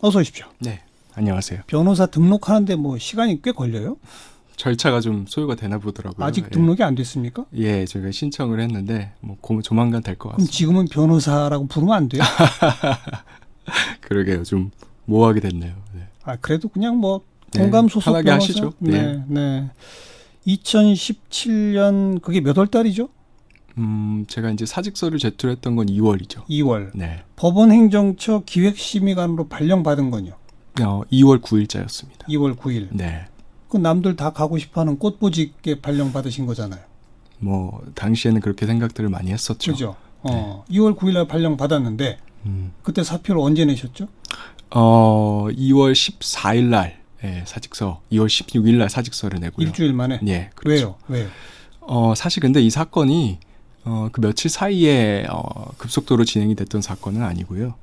어서 오십시오. 네, 안녕하세요. 변호사 등록하는데 뭐 시간이 꽤 걸려요? 절차가 좀 소요가 되나 보더라고요. 아직 등록이 안 됐습니까? 예, 저희가 신청을 했는데 뭐 조만간 될 것 그럼 같습니다. 지금은 변호사라고 부르면 안 돼요? 그러게요. 좀 모호하게 됐네요. 네. 아, 그래도 그냥 뭐 네, 공감 소속 편하게 변호사. 하시죠. 네, 네. 2017년 그게 몇 월 달이죠? 제가 이제 사직서를 제출했던 건 2월이죠. 2월. 네. 법원행정처 기획심의관으로 발령받은 건요. 2월 9일자였습니다. 2월 9일. 네. 그 남들 다 가고 싶어하는 꽃보직에 발령받으신 거잖아요. 뭐 당시에는 그렇게 생각들을 많이 했었죠. 그죠? 2월 9일날 발령받았는데 그때 사표를 언제 내셨죠? 2월 14일 날 사직서, 2월 16일 날 사직서를 내고요. 일주일 만에? 예, 그렇죠. 왜요? 사실 근데 이 사건이 그 며칠 사이에 급속도로 진행이 됐던 사건은 아니고요.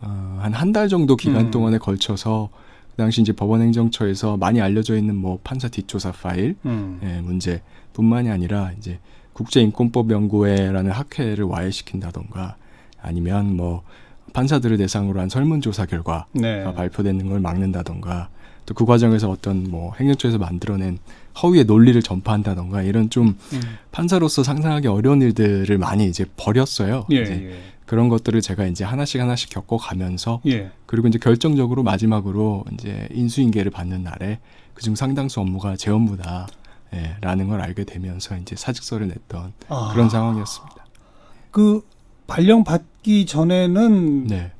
한 달 정도 기간 동안에 걸쳐서 그 당시 이제 법원행정처에서 많이 알려져 있는 뭐 판사 뒷조사 파일 문제뿐만이 아니라 이제 국제인권법연구회라는 학회를 와해시킨다던가 아니면 뭐 판사들을 대상으로 한 설문조사 결과가 발표되는 걸 막는다던가 또 그 과정에서 어떤 뭐 행정처에서 만들어낸 허위의 논리를 전파한다던가 이런 좀 판사로서 상상하기 어려운 일들을 많이 이제 벌였어요. 이제 그런 것들을 제가 이제 하나씩 겪어가면서 그리고 이제 결정적으로 마지막으로 이제 인수인계를 받는 날에 그중 상당수 업무가 제 업무다. 라는 걸 알게 되면서 이제 사직서를 냈던 그런 상황이었습니다. 그 발령 받기 전에는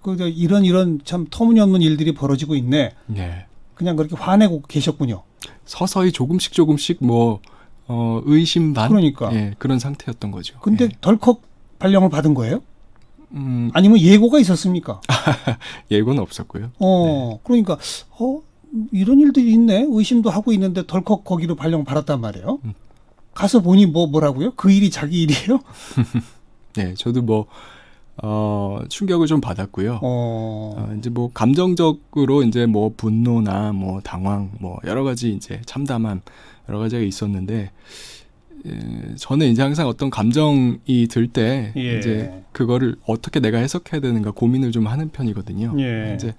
그 이런 참 터무니없는 일들이 벌어지고 있네. 그냥 그렇게 화내고 계셨군요. 서서히 조금씩 뭐 의심 반 그러니까 그런 상태였던 거죠. 근데 덜컥 발령을 받은 거예요? 아니면 예고가 있었습니까? 예고는 없었고요. 그러니까 이런 일들이 있네. 의심도 하고 있는데 덜컥 거기로 발령 받았단 말이에요. 가서 보니 뭐라고요? 그 일이 자기 일이에요? 네, 저도 뭐 충격을 좀 받았고요. 이제 뭐 감정적으로 이제 뭐 분노나 뭐 당황 뭐 여러 가지 이제 참담함 여러 가지가 있었는데 저는 이제 항상 어떤 감정이 들 때 이제 그거를 어떻게 내가 해석해야 되는가 고민을 좀 하는 편이거든요. 이제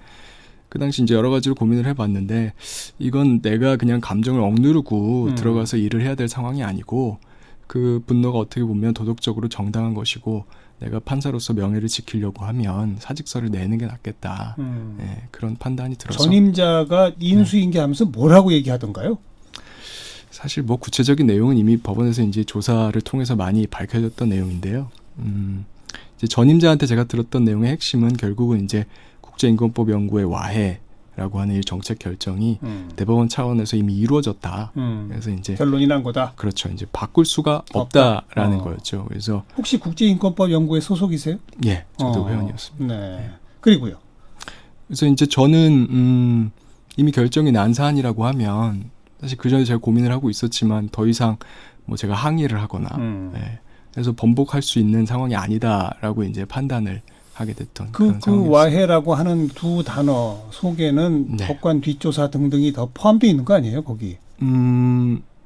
그 당시 이제 여러 가지로 고민을 해봤는데 이건 내가 그냥 감정을 억누르고 들어가서 일을 해야 될 상황이 아니고 그 분노가 어떻게 보면 도덕적으로 정당한 것이고 내가 판사로서 명예를 지키려고 하면 사직서를 내는 게 낫겠다. 그런 판단이 들어서 전임자가 인수인계하면서 뭐라고 얘기하던가요? 사실 뭐 구체적인 내용은 이미 법원에서 이제 조사를 통해서 많이 밝혀졌던 내용인데요. 이제 전임자한테 제가 들었던 내용의 핵심은 결국은 이제 국제인권법연구회 와해라고 하는 이 정책 결정이 대법원 차원에서 이미 이루어졌다. 그래서 이제 결론이 난 거다. 그렇죠. 이제 바꿀 수가 없다라는 거였죠. 그래서 혹시 국제인권법연구회 소속이세요? 예, 저도 회원이었습니다. 네. 그리고요. 그래서 이제 저는 이미 결정이 난 사안이라고 하면 사실 그 전에 제가 고민을 하고 있었지만 더 이상 뭐 제가 항의를 하거나 그래서 번복할 수 있는 상황이 아니다라고 이제 판단을 하게 됐던 그런 상황이었습니다. 그 와해라고 하는 두 단어 속에는 법관 뒷조사 등등이 더 포함되어 있는 거 아니에요, 거기?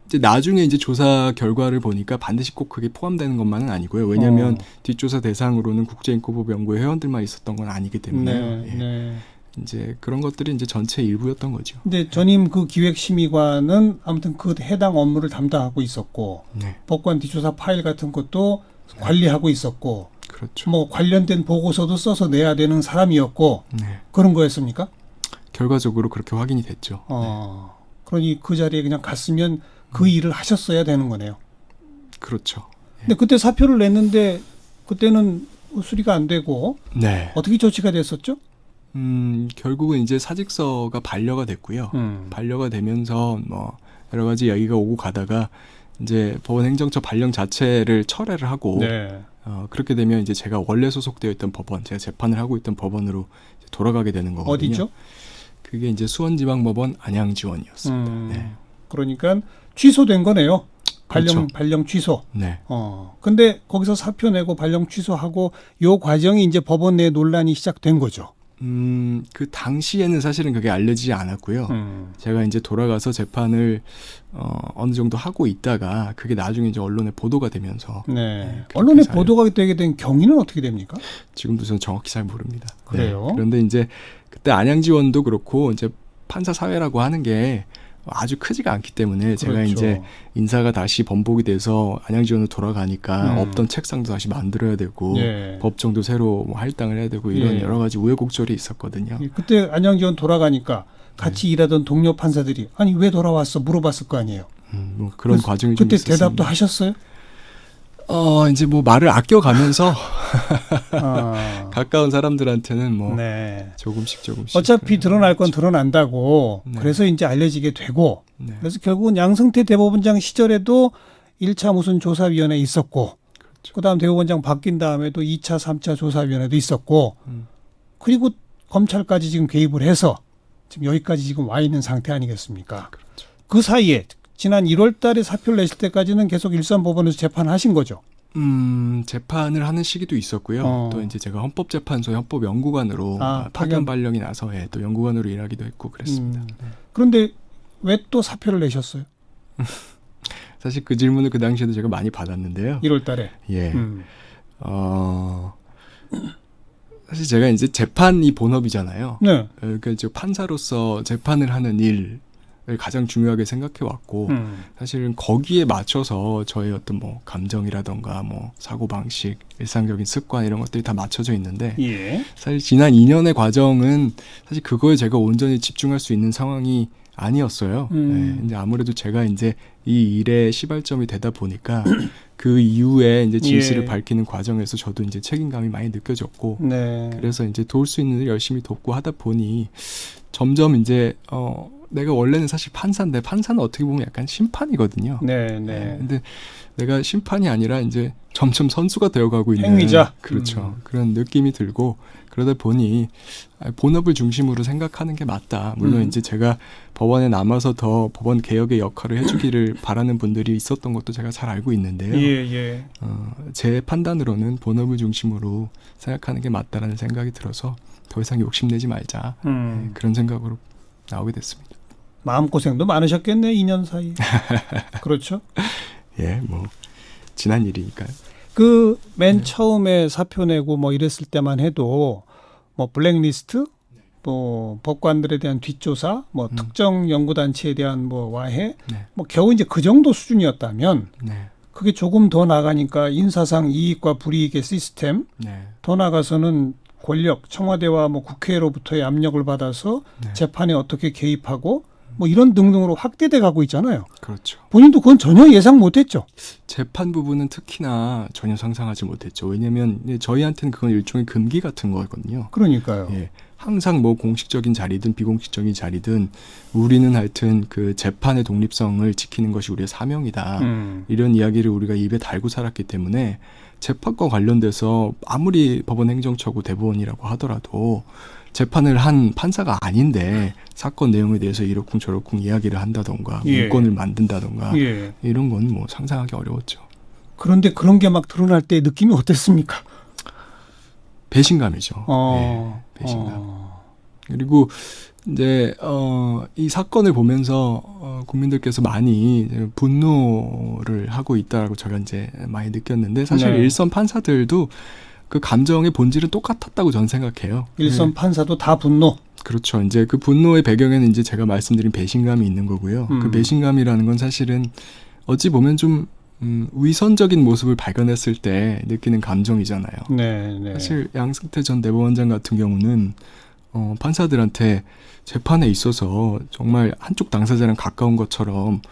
이제 나중에 이제 조사 결과를 보니까 반드시 꼭 그게 포함되는 것만은 아니고요. 왜냐하면 뒷조사 대상으로는 국제인권법연구회 회원들만 있었던 건 아니기 때문에 이제 그런 것들이 이제 전체 일부였던 거죠. 근데 전임 그 기획심의관은 아무튼 그 해당 업무를 담당하고 있었고 법관 뒷조사 파일 같은 것도 관리하고 있었고. 그렇죠. 뭐 관련된 보고서도 써서 내야 되는 사람이었고 그런 거였습니까? 결과적으로 그렇게 확인이 됐죠. 그러니 그 자리에 그냥 갔으면 그 일을 하셨어야 되는 거네요. 그렇죠. 근데 그때 사표를 냈는데 그때는 수리가 안 되고 어떻게 조치가 됐었죠? 결국은 이제 사직서가 반려가 됐고요. 반려가 되면서 뭐 여러 가지 얘기가 오고 가다가 이제 법원행정처 발령 자체를 철회를 하고 그렇게 되면 이제 제가 원래 소속되어 있던 법원, 제가 재판을 하고 있던 법원으로 돌아가게 되는 거거든요. 어디죠? 그게 이제 수원지방법원 안양지원이었습니다. 그러니까 취소된 거네요. 그렇죠. 발령 취소. 근데 거기서 사표 내고 발령 취소하고 요 과정이 이제 법원 내 논란이 시작된 거죠. 그 당시에는 사실은 그게 알려지지 않았고요. 제가 이제 돌아가서 재판을 어느 정도 하고 있다가 그게 나중에 이제 언론에 보도가 되면서 네. 언론에 보도가 되게 된 경위는 어떻게 됩니까? 지금도 저는 정확히 잘 모릅니다. 그래요? 네. 그런데 이제 그때 안양지원도 그렇고 이제 판사 사회라고 하는 게 아주 크지가 않기 때문에 제가 그렇죠. 이제 인사가 다시 번복이 돼서 안양지원으로 돌아가니까 없던 책상도 다시 만들어야 되고 예. 법정도 새로 뭐 할당을 해야 되고 이런 예. 여러 가지 우여곡절이 있었거든요. 그때 안양지원 돌아가니까 같이 일하던 동료 판사들이 아니 왜 돌아왔어 물어봤을 거 아니에요. 뭐 그런 과정이 좀 그때 있었습니다. 대답도 하셨어요? 이제 뭐 말을 아껴가면서 가까운 사람들한테는 뭐 네. 조금씩 어차피 드러날 건 드러난다고 네. 그래서 이제 알려지게 되고 네. 그래서 결국은 양승태 대법원장 시절에도 1차 무슨 조사위원회 있었고 그렇죠. 그다음 대법원장 바뀐 다음에도 2차 3차 조사위원회도 있었고 그리고 검찰까지 지금 개입을 해서 지금 여기까지 지금 와 있는 상태 아니겠습니까? 그렇죠. 그 사이에 지난 1월 달에 사표를 내실 때까지는 계속 일선법원에서 재판하신 거죠. 재판을 하는 시기도 있었고요. 또 이제 제가 헌법재판소의 헌법연구관으로 파견 발령이 나서 또 연구관으로 일하기도 했고 그랬습니다. 그런데 왜 또 사표를 내셨어요? 사실 그 질문을 그 당시에도 제가 많이 받았는데요. 1월 달에. 예. 사실 제가 이제 재판이 본업이잖아요. 네. 그러니까 이제 판사로서 재판을 하는 일을 가장 중요하게 생각해 왔고 사실은 거기에 맞춰서 저의 어떤 뭐 감정이라던가 뭐 사고 방식, 일상적인 습관 이런 것들이 다 맞춰져 있는데 예. 사실 지난 2년의 과정은 사실 그거에 제가 온전히 집중할 수 있는 상황이 아니었어요. 네, 이제 아무래도 제가 이제 이 일의 시발점이 되다 보니까 그 이후에 이제 진실을 예. 밝히는 과정에서 저도 이제 책임감이 많이 느껴졌고 네. 그래서 이제 도울 수 있는 일 열심히 돕고 하다 보니 점점 이제 내가 원래는 사실 판사인데 판사는 어떻게 보면 약간 심판이거든요. 네, 네. 근데 내가 심판이 아니라 이제 점점 선수가 되어가고 있는 행위자. 그렇죠. 그런 느낌이 들고 그러다 보니 본업을 중심으로 생각하는 게 맞다. 물론 이제 제가 법원에 남아서 더 법원 개혁의 역할을 해주기를 바라는 분들이 있었던 것도 제가 잘 알고 있는데요. 예. 제 판단으로는 본업을 중심으로 생각하는 게 맞다라는 생각이 들어서 더 이상 욕심내지 말자. 네, 그런 생각으로 나오게 됐습니다. 마음고생도 많으셨겠네 2년 사이. 그렇죠? 예, 뭐 지난 일이니까요. 그 맨 처음에 사표 내고 뭐 이랬을 때만 해도 뭐 블랙리스트, 뭐 법관들에 대한 뒷조사, 뭐 특정 연구단체에 대한 뭐 와해, 뭐 겨우 이제 그 정도 수준이었다면 그게 조금 더 나가니까 인사상 이익과 불이익의 시스템, 더 나가서는 권력, 청와대와 뭐 국회로부터의 압력을 받아서 재판에 어떻게 개입하고 뭐 이런 등등으로 확대돼 가고 있잖아요. 그렇죠. 본인도 그건 전혀 예상 못했죠. 재판 부분은 특히나 전혀 상상하지 못했죠. 왜냐하면 저희한테는 그건 일종의 금기 같은 거거든요. 그러니까요. 예, 항상 뭐 공식적인 자리든 비공식적인 자리든 우리는 하여튼 그 재판의 독립성을 지키는 것이 우리의 사명이다. 이런 이야기를 우리가 입에 달고 살았기 때문에 재판과 관련돼서 아무리 법원 행정처고 대법원이라고 하더라도 재판을 한 판사가 아닌데 사건 내용에 대해서 이러쿵저러쿵 이야기를 한다던가 문건을 만든다던가 이런 건 뭐 상상하기 어려웠죠. 그런데 그런 게 막 드러날 때 느낌이 어땠습니까? 배신감이죠. 네, 배신감. 그리고 이제 이 사건을 보면서 국민들께서 많이 분노를 하고 있다라고 제가 이제 많이 느꼈는데 사실 일선 판사들도 그 감정의 본질은 똑같았다고 저는 생각해요. 일선 판사도 다 분노. 그렇죠. 이제 그 분노의 배경에는 이제 제가 말씀드린 배신감이 있는 거고요. 그 배신감이라는 건 사실은 어찌 보면 좀 위선적인 모습을 발견했을 때 느끼는 감정이잖아요. 사실 양승태 전 대법원장 같은 경우는 판사들한테 재판에 있어서 정말 한쪽 당사자랑 가까운 것처럼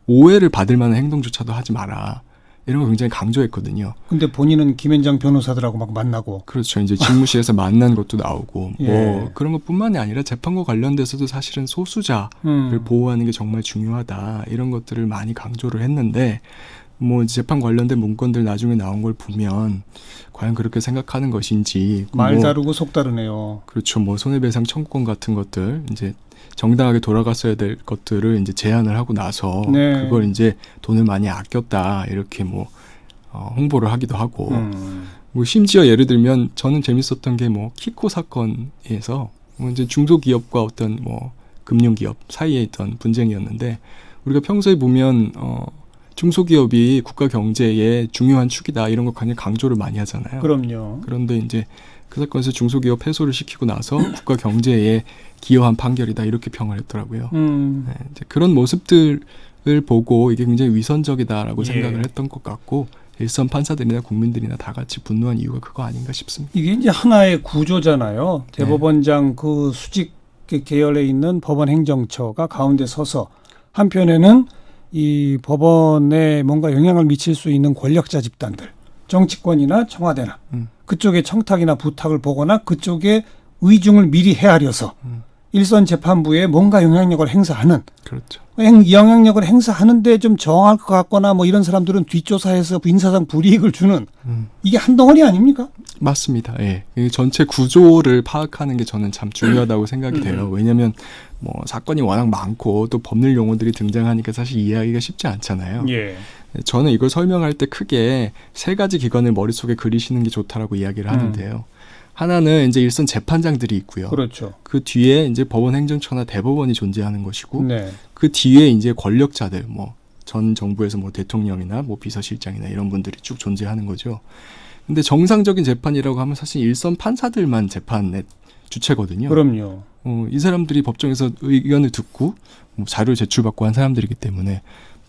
오해를 받을 만한 행동조차도 하지 마라. 이런 거 굉장히 강조했거든요. 근데 본인은 김현장 변호사들하고 막 만나고. 그렇죠. 이제 직무실에서 만난 것도 나오고 뭐 그런 것뿐만이 아니라 재판과 관련돼서도 사실은 소수자를 보호하는 게 정말 중요하다. 이런 것들을 많이 강조를 했는데 뭐 재판 관련된 문건들 나중에 나온 걸 보면 과연 그렇게 생각하는 것인지 말 다르고 속 다르네요. 그렇죠. 뭐 손해배상 청구권 같은 것들 이제 정당하게 돌아갔어야 될 것들을 이제 제안을 하고 나서 그걸 이제 돈을 많이 아꼈다 이렇게 뭐 홍보를 하기도 하고 뭐 심지어 예를 들면 저는 재밌었던 게 뭐 키코 사건에서 뭐 이제 중소기업과 어떤 뭐 금융기업 사이에 있던 분쟁이었는데 우리가 평소에 보면 중소기업이 국가 경제의 중요한 축이다 이런 거 굉장히 강조를 많이 하잖아요. 그럼요. 그런데 이제 그 사건에서 중소기업 해소를 시키고 나서 국가 경제에 기여한 판결이다 이렇게 평을 했더라고요. 네, 이제 그런 모습들을 보고 이게 굉장히 위선적이다라고 생각을 했던 것 같고 일선 판사들이나 국민들이나 다 같이 분노한 이유가 그거 아닌가 싶습니다. 이게 이제 하나의 구조잖아요. 대법원장 그 수직 계열에 있는 법원행정처가 가운데 서서 한편에는 이 법원에 뭔가 영향을 미칠 수 있는 권력자 집단들, 정치권이나 청와대나 그쪽에 청탁이나 부탁을 보거나 그쪽에 의중을 미리 헤아려서 일선 재판부에 뭔가 영향력을 행사하는 그렇죠. 영향력을 행사하는데 좀 저항할 것 같거나 뭐 이런 사람들은 뒷조사해서 인사상 불이익을 주는 이게 한 덩어리 아닙니까? 맞습니다. 예. 이 전체 구조를 파악하는 게 저는 참 중요하다고 생각이 돼요. 왜냐하면 뭐 사건이 워낙 많고 또 법률 용어들이 등장하니까 사실 이해하기가 쉽지 않잖아요. 예. 저는 이걸 설명할 때 크게 세 가지 기관을 머릿속에 그리시는 게 좋다라고 이야기를 하는데요. 하나는 이제 일선 재판장들이 있고요. 그렇죠. 그 뒤에 이제 법원행정처나 대법원이 존재하는 것이고, 네. 그 뒤에 이제 권력자들, 뭐 전 정부에서 뭐 대통령이나 뭐 비서실장이나 이런 분들이 쭉 존재하는 거죠. 근데 정상적인 재판이라고 하면 사실 일선 판사들만 재판의 주체거든요. 그럼요. 이 사람들이 법정에서 의견을 듣고 뭐 자료를 제출받고 한 사람들이기 때문에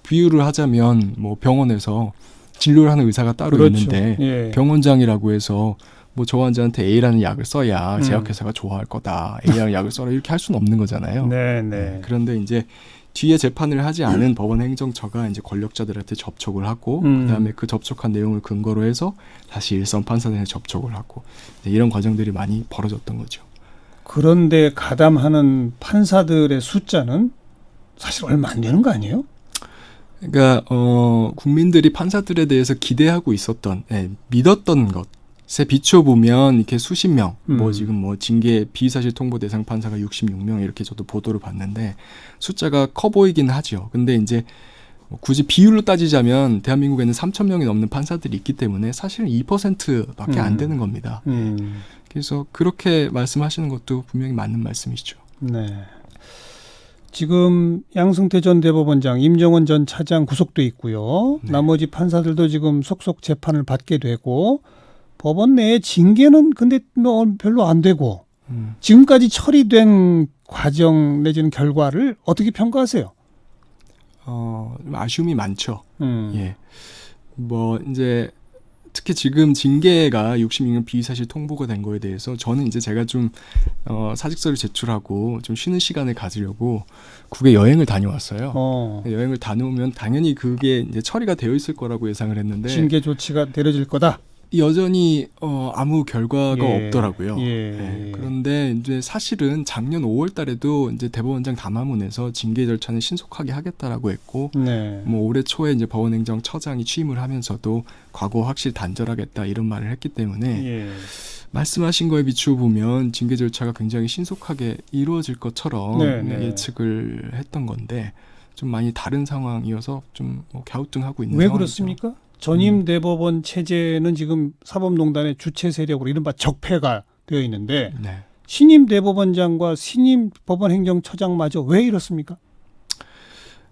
비유를 하자면 뭐 병원에서 진료를 하는 의사가 따로 그렇죠. 있는데 예. 병원장이라고 해서 뭐 저 환자한테 A라는 약을 써야 제약회사가 좋아할 거다. A라는 약을 써라 이렇게 할 수는 없는 거잖아요. 네. 그런데 이제 뒤에 재판을 하지 않은 법원 행정처가 이제 권력자들한테 접촉을 하고 그다음에 그 접촉한 내용을 근거로 해서 다시 일선 판사들한테 접촉을 하고 이런 과정들이 많이 벌어졌던 거죠. 그런데 가담하는 판사들의 숫자는 사실 얼마 안 되는 거 아니에요? 그러니까 국민들이 판사들에 대해서 기대하고 있었던, 믿었던 것에 비춰보면 이렇게 수십 명, 뭐 지금 뭐 징계 비사실 통보 대상 판사가 66명 이렇게 저도 보도를 봤는데 숫자가 커 보이긴 하죠. 근데 이제 굳이 비율로 따지자면 대한민국에는 3,000명이 넘는 판사들이 있기 때문에 사실은 2%밖에 안 되는 겁니다. 그래서 그렇게 말씀하시는 것도 분명히 맞는 말씀이시죠. 네. 지금 양승태 전 대법원장, 임정원 전 차장 구속돼 있고요. 네. 나머지 판사들도 지금 속속 재판을 받게 되고 법원 내에 징계는 근데 뭐 별로 안 되고 지금까지 처리된 과정 내지는 결과를 어떻게 평가하세요? 좀 아쉬움이 많죠. 예. 뭐 이제 특히 지금 징계가 66년 비사실 통보가 된 거에 대해서 저는 이제 제가 좀 사직서를 제출하고 좀 쉬는 시간을 가지려고 국외 여행을 다녀왔어요. 여행을 다녀오면 당연히 그게 이제 처리가 되어 있을 거라고 예상을 했는데 징계 조치가 내려질 거다. 여전히 아무 결과가 없더라고요. 예. 그런데 이제 사실은 작년 5월달에도 이제 대법원장 담화문에서 징계 절차는 신속하게 하겠다라고 했고, 네. 뭐 올해 초에 이제 법원행정처장이 취임을 하면서도 과거 확실히 단절하겠다 이런 말을 했기 때문에 예. 말씀하신 거에 비추어 보면 징계 절차가 굉장히 신속하게 이루어질 것처럼 네. 예측을 했던 건데 좀 많이 다른 상황이어서 좀 뭐 갸우뚱하고 있는 왜 상황이죠. 그렇습니까? 전임 대법원 체제는 지금 사법농단의 주체 세력으로 이른바 적폐가 되어 있는데 네. 신임 대법원장과 신임 법원행정처장마저 왜 이렇습니까?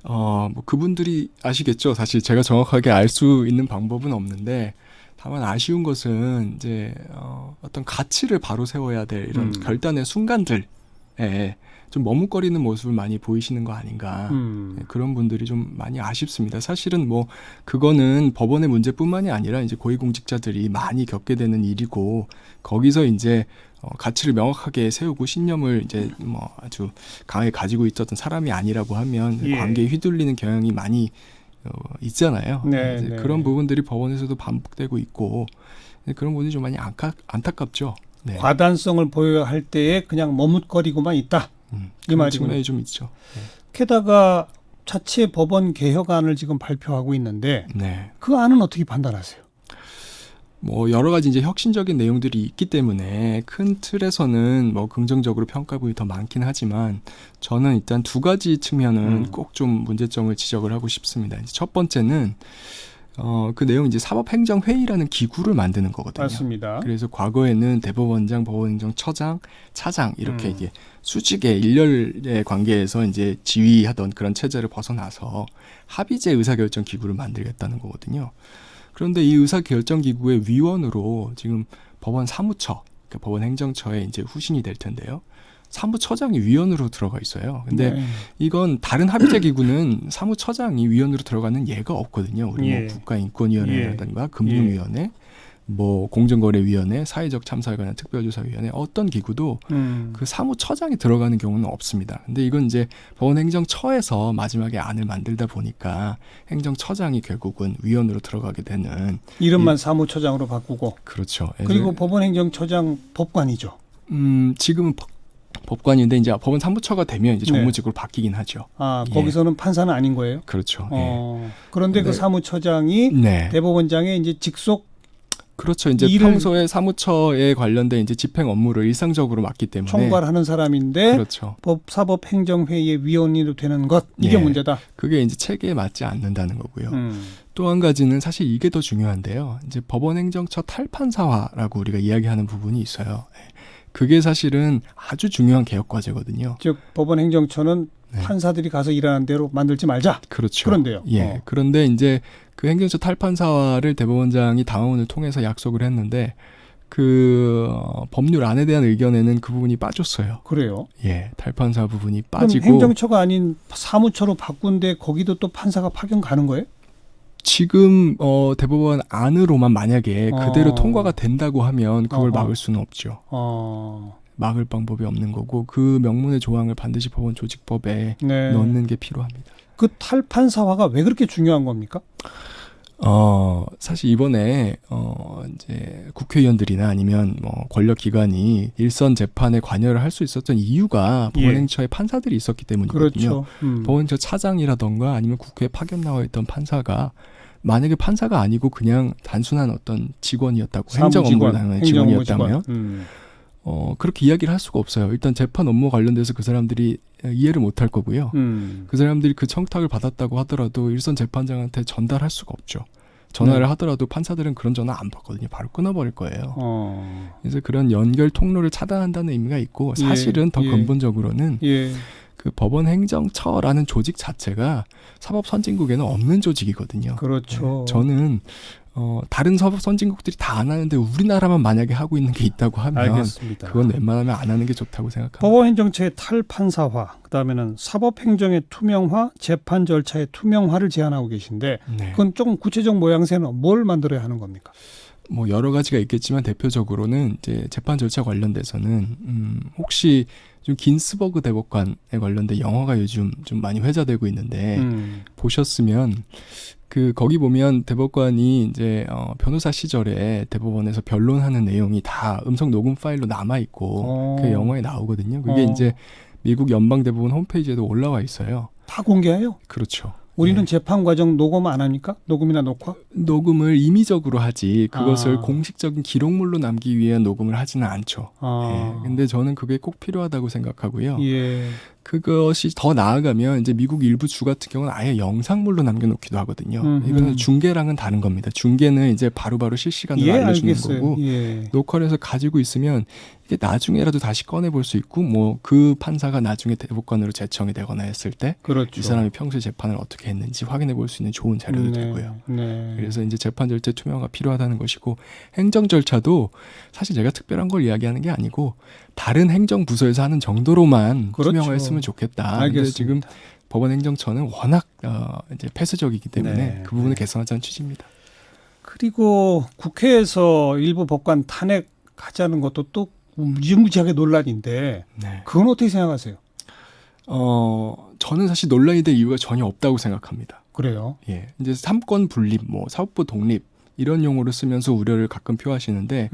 뭐 그분들이 아시겠죠. 사실 제가 정확하게 알 수 있는 방법은 없는데 다만 아쉬운 것은 이제 어떤 가치를 바로 세워야 될 이런 결단의 순간들에 좀 머뭇거리는 모습을 많이 보이시는 거 아닌가. 그런 분들이 좀 많이 아쉽습니다. 사실은 뭐 그거는 법원의 문제뿐만이 아니라 이제 고위공직자들이 많이 겪게 되는 일이고 거기서 이제 가치를 명확하게 세우고 신념을 이제 뭐 아주 강하게 가지고 있었던 사람이 아니라고 하면 관계에 휘둘리는 경향이 많이 있잖아요. 이제 그런 부분들이 법원에서도 반복되고 있고 그런 부분이 좀 많이 안타깝죠. 네. 과단성을 보여야 할 때에 그냥 머뭇거리고만 있다. 이 말이군요. 측면이 좀 있죠. 네. 게다가 자체 법원 개혁안을 지금 발표하고 있는데 그 안은 어떻게 판단하세요? 뭐 여러 가지 이제 혁신적인 내용들이 있기 때문에 큰 틀에서는 뭐 긍정적으로 평가 부분이 더 많긴 하지만 저는 일단 두 가지 측면은 꼭 좀 문제점을 지적을 하고 싶습니다. 첫 번째는 그 내용 이제 사법행정회의라는 기구를 만드는 거거든요. 맞습니다. 그래서 과거에는 대법원장, 법원행정처장, 차장 이렇게 이게 수직의 일렬의 관계에서 이제 지휘하던 그런 체제를 벗어나서 합의제 의사결정 기구를 만들겠다는 거거든요. 그런데 이 의사결정기구의 위원으로 지금 법원 사무처, 그러니까 법원행정처에 이제 후신이 될 텐데요. 사무처장이 위원으로 들어가 있어요. 근데 네. 이건 다른 합의제 기구는 사무처장이 위원으로 들어가는 예가 없거든요. 우리 예. 뭐 국가인권위원회라든가 금융위원회, 뭐 공정거래위원회, 사회적 참사에 관한 특별조사위원회 어떤 기구도 그 사무처장이 들어가는 경우는 없습니다. 근데 이건 이제 법원행정처에서 마지막에 안을 만들다 보니까 행정처장이 결국은 위원으로 들어가게 되는 이름만 사무처장으로 바꾸고 그렇죠. 그리고 법원행정처장 법관이죠. 지금은 법관인데 이제 법원 사무처가 되면 이제 네. 정무직으로 바뀌긴 하죠. 아, 예. 거기서는 판사는 아닌 거예요? 그렇죠. 그런데 그 네. 사무처장이 네. 대법원장의 이제 직속 그렇죠. 이제 평소에 사무처에 관련된 이제 집행 업무를 일상적으로 맡기 때문에 총괄하는 사람인데 그렇죠. 사법행정회의의 위원으로 되는 것 이게 네. 문제다. 그게 이제 체계에 맞지 않는다는 거고요. 또 한 가지는 사실 이게 더 중요한데요. 이제 법원행정처 탈판사화라고 우리가 이야기하는 부분이 있어요. 그게 사실은 아주 중요한 개혁 과제거든요. 즉 법원행정처는 네. 판사들이 가서 일하는 대로 만들지 말자. 그렇죠. 그런데요. 예. 그런데 이제 그 행정처 탈판사화를 대법원장이 당원을 통해서 약속을 했는데 그 법률 안에 대한 의견에는 그 부분이 빠졌어요. 그래요. 예, 탈판사 부분이 그럼 빠지고 행정처가 아닌 사무처로 바꾼데 거기도 또 판사가 파견 가는 거예요? 지금 대법원 안으로만 만약에 그대로 어. 통과가 된다고 하면 그걸 어허. 막을 수는 없죠. 어, 막을 방법이 없는 거고 그 명문의 조항을 반드시 법원 조직법에 네. 넣는 게 필요합니다. 그 탈판사화가 왜 그렇게 중요한 겁니까? 사실 이번에 이제 국회의원들이나 아니면 뭐 권력기관이 일선 재판에 관여를 할 수 있었던 이유가 예. 법원행처에 판사들이 있었기 때문이거든요. 그렇죠. 법원행처 차장이라던가 아니면 국회에 파견 나와 있던 판사가 만약에 판사가 아니고 그냥 단순한 어떤 직원이었다고 행정 업무를 하는 직원이었다면 그렇게 이야기를 할 수가 없어요. 일단 재판 업무 관련돼서 그 사람들이 이해를 못 할 거고요. 그 사람들이 그 청탁을 받았다고 하더라도 일선 재판장한테 전달할 수가 없죠. 전화를 하더라도 판사들은 그런 전화 안 받거든요. 바로 끊어버릴 거예요. 그래서 그런 연결 통로를 차단한다는 의미가 있고 사실은 더 근본적으로는 그 법원행정처라는 조직 자체가 사법 선진국에는 없는 조직이거든요. 그렇죠. 네, 저는 다른 사법 선진국들이 다 안 하는데 우리나라만 만약에 하고 있는 게 있다고 하면 알겠습니다. 그건 웬만하면 안 하는 게 좋다고 생각합니다. 법원행정처의 탈판사화, 그다음에는 사법행정의 투명화, 재판 절차의 투명화를 제안하고 계신데 네. 그건 조금 구체적 모양새는 뭘 만들어야 하는 겁니까? 뭐 여러 가지가 있겠지만 대표적으로는 이제 재판 절차 관련돼서는 혹시 좀 긴스버그 대법관에 관련된 영화가 요즘 좀 많이 회자되고 있는데 보셨으면 그 거기 보면 대법관이 이제 변호사 시절에 대법원에서 변론하는 내용이 다 음성 녹음 파일로 남아 있고 그 영화에 나오거든요. 그게 이제 미국 연방 대법원 홈페이지에도 올라와 있어요. 다 공개해요? 그렇죠. 우리는 예. 재판 과정 녹음 안 합니까? 녹음이나 녹화? 녹음을 임의적으로 하지 그것을 아. 공식적인 기록물로 남기 위한 녹음을 하지는 않죠. 아. 예. 근데 저는 그게 꼭 필요하다고 생각하고요. 예. 그것이 더 나아가면 이제 미국 일부 주 같은 경우는 아예 영상물로 남겨놓기도 하거든요. 이거는 중계랑은 다른 겁니다. 중계는 이제 바로바로 실시간으로 알려주는 알겠어요. 거고 예. 녹화를 해서 가지고 있으면 이게 나중에라도 다시 꺼내볼 수 있고 뭐 그 판사가 나중에 대법관으로 제청이 되거나 했을 때 이 그렇죠. 사람이 평소에 재판을 어떻게 했는지 확인해 볼 수 있는 좋은 자료도 되고요. 네. 그래서 이제 재판 절차 투명화가 필요하다는 것이고 행정 절차도 사실 제가 특별한 걸 이야기하는 게 아니고 다른 행정 부서에서 하는 정도로만 그렇죠. 투명화했으면 좋겠다. 알겠습니다. 근데 지금 법원 행정처는 워낙 이제 폐쇄적이기 때문에 네. 그 부분을 개선하자는 취지입니다. 그리고 국회에서 일부 법관 탄핵하자는 것도 또 무지무지하게 논란인데 네. 그건 어떻게 생각하세요? 저는 사실 논란이 될 이유가 전혀 없다고 생각합니다. 그래요? 예, 이제 삼권 분립, 뭐 사법부 독립 이런 용어를 쓰면서 우려를 가끔 표하시는데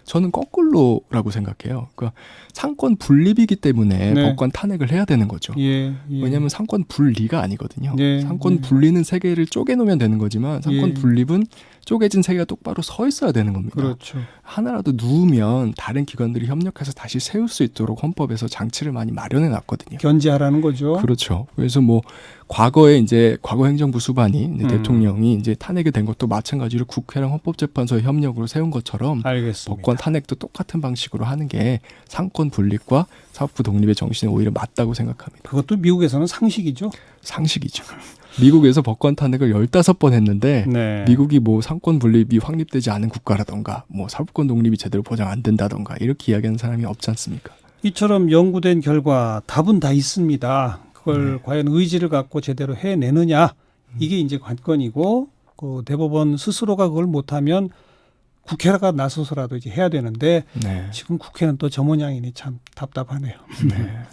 저는 거꾸로라고 생각해요. 그러니까 상권 분립이기 때문에 네. 법관 탄핵을 해야 되는 거죠. 예. 왜냐하면 상권 분리가 아니거든요. 네, 상권 네. 분리는 세 개를 쪼개놓으면 되는 거지만 상권 예. 분립은 쪼개진 세 개가 똑바로 서 있어야 되는 겁니다. 그렇죠. 하나라도 누우면 다른 기관들이 협력해서 다시 세울 수 있도록 헌법에서 장치를 많이 마련해 놨거든요. 견제하라는 거죠. 그렇죠. 그래서 뭐 과거에 이제 과거 행정부 수반이 이제 대통령이 이제 탄핵이 된 것도 마찬가지로 국회랑 헌법재판소의 협력으로 세운 것처럼 알겠습니다. 법권 탄핵도 똑같은 방식으로 하는 게 상권 분립과 사법부 독립의 정신에 오히려 맞다고 생각합니다. 그것도 미국에서는 상식이죠. 상식이죠. 미국에서 법권 탄핵을 15번 했는데 네. 미국이 뭐 상권 분립이 확립되지 않은 국가라던가 뭐 사법권 독립이 제대로 보장 안 된다던가 이렇게 이야기하는 사람이 없지 않습니까? 이처럼 연구된 결과 답은 다 있습니다. 그걸 네. 과연 의지를 갖고 제대로 해내느냐 이게 이제 관건이고 그 대법원 스스로가 그걸 못하면 국회가 나서서라도 이제 해야 되는데 네. 지금 국회는 또 저 모양이니 참 답답하네요. 네.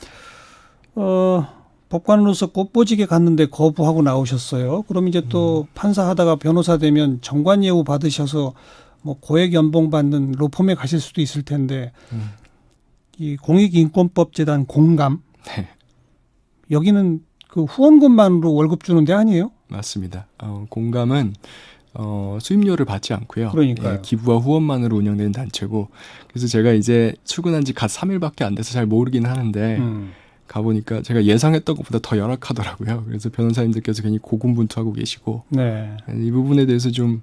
법관으로서 꽃보직에 갔는데 거부하고 나오셨어요. 그럼 이제 또 판사하다가 변호사 되면 정관예우 받으셔서 뭐 고액 연봉 받는 로펌에 가실 수도 있을 텐데 이 공익인권법재단 공감 네. 여기는 그 후원금만으로 월급 주는 데 아니에요? 맞습니다. 공감은 수임료를 받지 않고요. 그러니까요. 예, 기부와 후원만으로 운영되는 단체고 그래서 제가 이제 출근한 지 갓 3일밖에 안 돼서 잘 모르긴 하는데 가보니까 제가 예상했던 것보다 더 열악하더라고요. 그래서 변호사님들께서 괜히 고군분투하고 계시고 네. 이 부분에 대해서 좀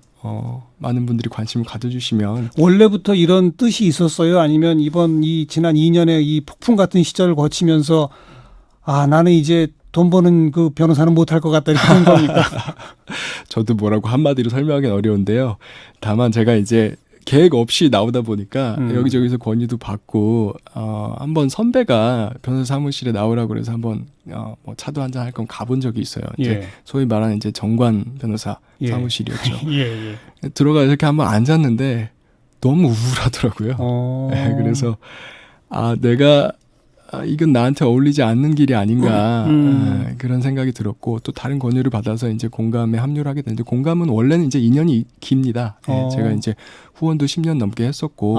많은 분들이 관심을 가져주시면 원래부터 이런 뜻이 있었어요? 아니면 이 지난 2년의 이 폭풍 같은 시절을 거치면서 아 나는 이제 돈 버는 그 변호사는 못할 것 같다 이렇게 한 겁니까? 저도 뭐라고 한마디로 설명하기는 어려운데요. 다만 제가 이제 계획 없이 나오다 보니까 여기저기서 권유도 받고 한번 선배가 변호사 사무실에 나오라고 그래서 한번 뭐 차도 한잔 할 건 가본 적이 있어요. 이제 예. 소위 말하는 이제 정관 변호사 예. 사무실이었죠. 예. 들어가 이렇게 한번 앉았는데 너무 우울하더라고요. 네, 그래서 내가 이건 나한테 어울리지 않는 길이 아닌가 그런 생각이 들었고 또 다른 권유를 받아서 이제 공감에 합류를 하게 됐는데 공감은 원래는 이제 2년이 깁니다. 제가 이제 후원도 10년 넘게 했었고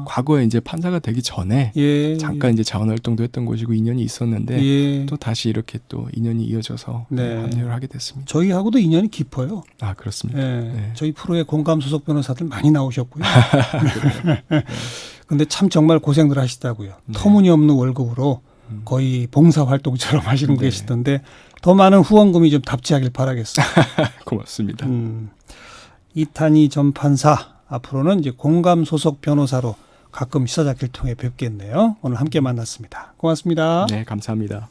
과거에 이제 판사가 되기 전에 잠깐 이제 자원활동도 했던 곳이고 2년이 있었는데 또 다시 이렇게 또 2년이 이어져서 합류를 하게 됐습니다. 저희하고도 인연이 깊어요. 아 그렇습니다. 네. 저희 프로에 공감 소속 변호사들 많이 나오셨고요. 근데 참 정말 고생들 하시다고요. 터무니없는 월급으로 거의 봉사활동처럼 하시는 계시던데 더 많은 후원금이 좀 답지하길 바라겠습니다. 고맙습니다. 이탄희 전 판사 앞으로는 이제 공감 소속 변호사로 가끔 시사잡기를 통해 뵙겠네요. 오늘 함께 만났습니다. 고맙습니다. 네, 감사합니다.